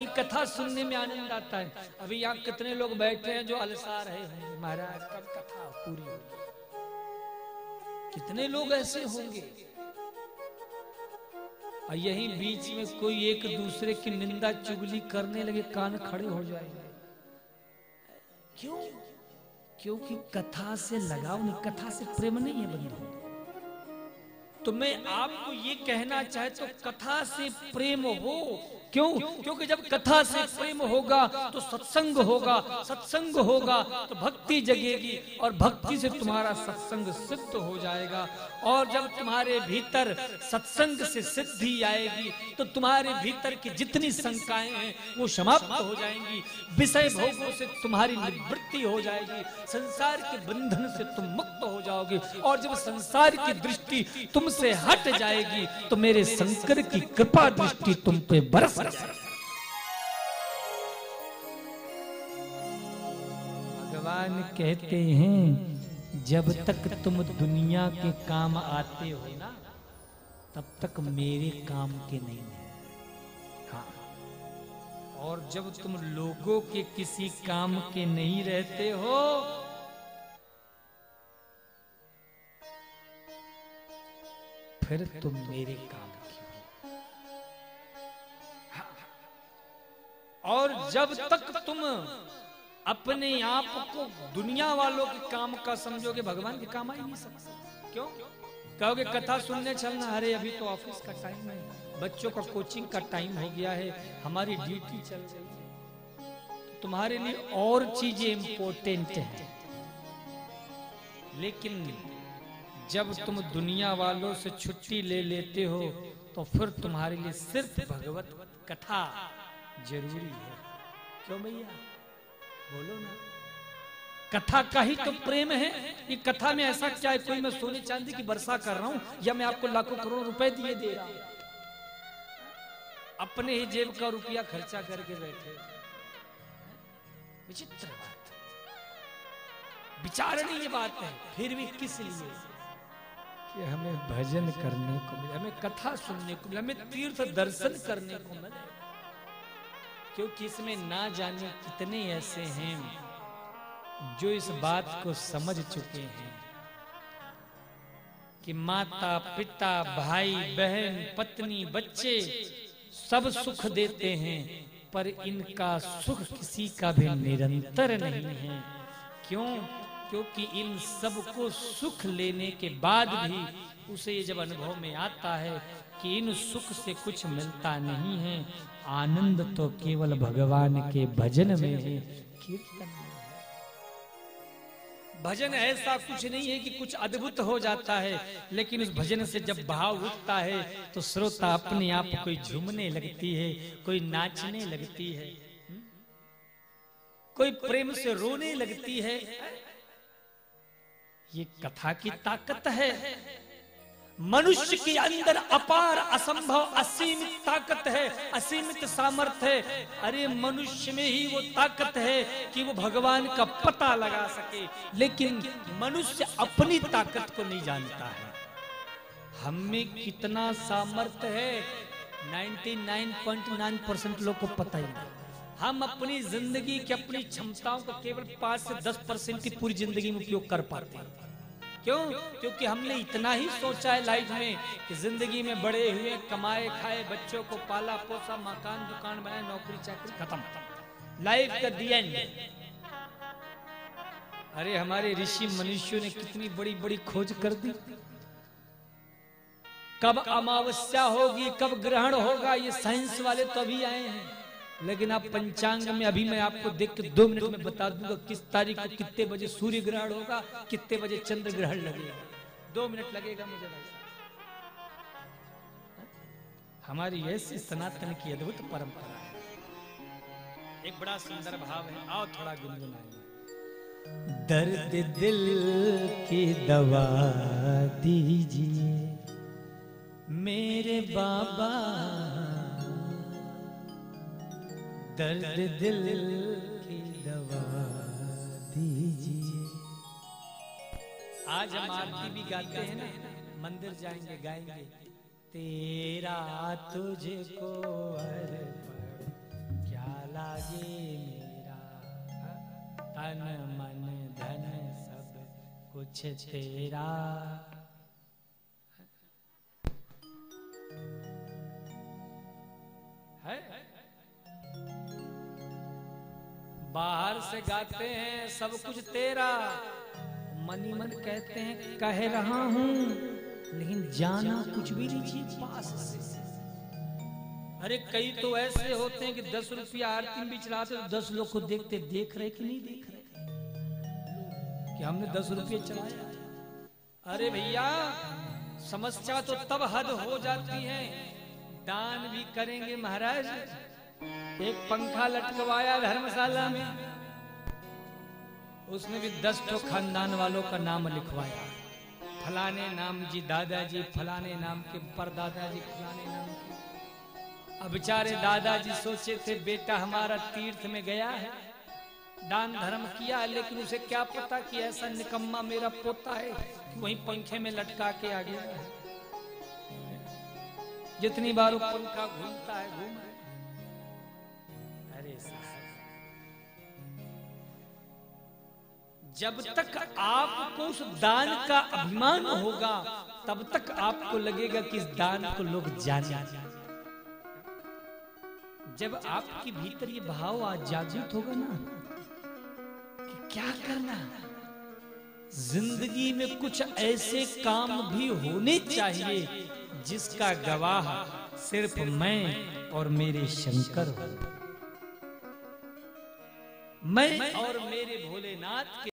कथा सुनने में आनंद आता है। अभी यहाँ कितने लोग बैठे हैं जो अलसा रहे हैं, महाराज कब कथा पूरी होगी। कितने लोग ऐसे होंगे और यही बीच में कोई एक दूसरे की निंदा चुगली करने लगे, कान खड़े हो जाएंगे। क्यों? क्योंकि कथा से लगाव नहीं, कथा से प्रेम नहीं है बंधु। तो मैं आपको ये कहना चाहे तो कथा से प्रेम हो। क्यों? क्योंकि जब कथा से प्रेम होगा तो सत्संग होगा, सत्संग होगा तो भक्ति जगेगी और भक्ति से तुम्हारा सत्संग सिद्ध हो जाएगा। और जब तुम्हारे भीतर सत्संग से सिद्धि आएगी तो तुम्हारे भीतर की जितनी शंकाएं हैं वो समाप्त हो जाएंगी, विषय भोगों से तुम्हारी निवृत्ति हो जाएगी, संसार के बंधन से तुम मुक्त हो जाओगे। और जब संसार की दृष्टि तुमसे हट जाएगी तो मेरे शंकर की कृपा दृष्टि तुम पे बरस जाएगी। भगवान कहते हैं जब तक तुम दुनिया के काम आते हो ना तब तक मेरे काम के नहीं है। हाँ, और जब तुम लोगों के किसी काम के नहीं रहते हो फिर तुम मेरे काम की हो। हाँ, और जब तक तुम अपने आप को दुनिया वालों के काम का समझोगे भगवान के काम आ ही नहीं सकते। क्यों? कहोगे कथा सुनने चलना, अरे अभी तो ऑफिस का टाइम है, बच्चों का कोचिंग का टाइम हो गया है, हमारी ड्यूटी चल रही है, तुम्हारे लिए और चीजें इंपॉर्टेंट हैं। लेकिन जब तुम दुनिया वालों से छुट्टी ले लेते हो तो फिर तुम्हारे लिए सिर्फ भगवत कथा जरूरी है। क्यों भैया? बोलो ना। कथा का ही तो प्रेम है। ये कथा में ऐसा क्या है? कोई मैं सोने चांदी की वर्षा कर रहा हूं या मैं आपको लाखों करोड़ रुपए दिए दे रहा हूं? अपने ही जेब का रुपया खर्चा करके बैठे। विचित्र बात, विचारणीय बात है। फिर भी किस लिए? कि हमें भजन करने को मिले, हमें कथा सुनने को मिले, हमें तीर्थ दर्शन करने को मिले। क्योंकि इसमें ना जाने कितने ऐसे हैं जो इस बात को समझ चुके हैं कि माता पिता भाई बहन पत्नी बच्चे सब सुख देते हैं पर इनका सुख किसी का भी निरंतर नहीं है। क्यों? क्योंकि इन सबको सुख लेने के बाद भी उसे ये जब अनुभव में आता है कि इन सुख से कुछ मिलता नहीं है, आनंद तो केवल भगवान के भजन में है, कीर्तन में है। भजन ऐसा कुछ नहीं है कि कुछ अद्भुत हो जाता है, लेकिन उस भजन से जब भाव उठता है तो श्रोता अपने आप कोई झूमने लगती है, कोई नाचने लगती है, कोई प्रेम से रोने लगती है। ये कथा की ताकत है। मनुष्य के अंदर अपार असंभव असीमित ताकत है, असीमित सामर्थ्य है। अरे मनुष्य में ही वो ताकत है कि वो भगवान का पता लगा सके, लेकिन मनुष्य अपनी ताकत को नहीं जानता है। हम में कितना सामर्थ्य है 99.9% लोग को पता ही नहीं। हम अपनी जिंदगी की अपनी क्षमताओं को केवल 5 से 10% की पूरी जिंदगी में उपयोग कर पाते हैं। क्यों? क्योंकि हमने इतना ही सोचा है लाइफ में कि जिंदगी में बड़े हुए, कमाए खाए, बच्चों को पाला पोसा, मकान दुकान बनाए, नौकरी चाकरी, खत्म, लाइफ का दी एंड। अरे हमारे ऋषि मनुष्यों ने कितनी बड़ी बड़ी खोज कर दी। कब अमावस्या होगी, कब ग्रहण होगा, ये साइंस वाले तो अभी आए हैं। लेकिन आप पंचांग में अभी मैं आपको देख के 2 मिनट में बता दूंगा किस तारीख को कितने बजे सूर्य ग्रहण होगा, कितने बजे चंद्र ग्रहण लगेगा। 2 मिनट लगेगा मुझे भाई। हमारी ऐसी सनातन की अद्भुत परंपरा है। एक बड़ा सुंदर भाव है, आओ थोड़ा गुनगुनाइए। दर्द दिल की दवा दीजिए मेरे बाबा, दर्द दिल की दवा दीजिए। आज हम आरती भी गाते हैं ना, मंदिर जाएंगे गाएंगे, तेरा तुझको अर्पण लागे मेरा, तन मन धन सब कुछ तेरा। है बाहर से गाते हैं सब कुछ तेरा, मनी मन कहते हैं कह रहा हूं, लेकिन जाना कुछ भी नहीं चाहिए पास से। अरे कई तो ऐसे होते हैं कि 10 रुपया आरती में भी चढ़ाते तो 10 लोग को देखते, देख रहे कि नहीं देख रहे कि हमने 10 रुपये चढ़ाया। अरे भैया समस्या तो तब हद हो जाती है, दान भी करेंगे महाराज। एक पंखा लटकवाया धर्मशाला में, उसमें भी 10 तो खानदान वालों का नाम लिखवाया, फलाने नाम जी दादाजी, फलाने नाम के परदादाजी, फलाने नाम के। अब बेचारे दादाजी सोचे थे बेटा हमारा तीर्थ में गया है, दान धर्म किया, लेकिन उसे क्या पता कि ऐसा निकम्मा मेरा पोता है कि वहीं पंखे में लटका के आ गया है। जितनी बार वो पंखा घूमता है घूम रहे। अरे जब तक आपको उस दान का अभिमान होगा तब तक आपको लगेगा कि इस दान को लोग जाने। जब आपके भीतर ये भाव आज जागृत होगा ना कि क्या करना, जिंदगी में कुछ ऐसे काम भी होने चाहिए जिसका गवाह सिर्फ मैं और मेरे शंकर हो, मैं और मेरे भोलेनाथ के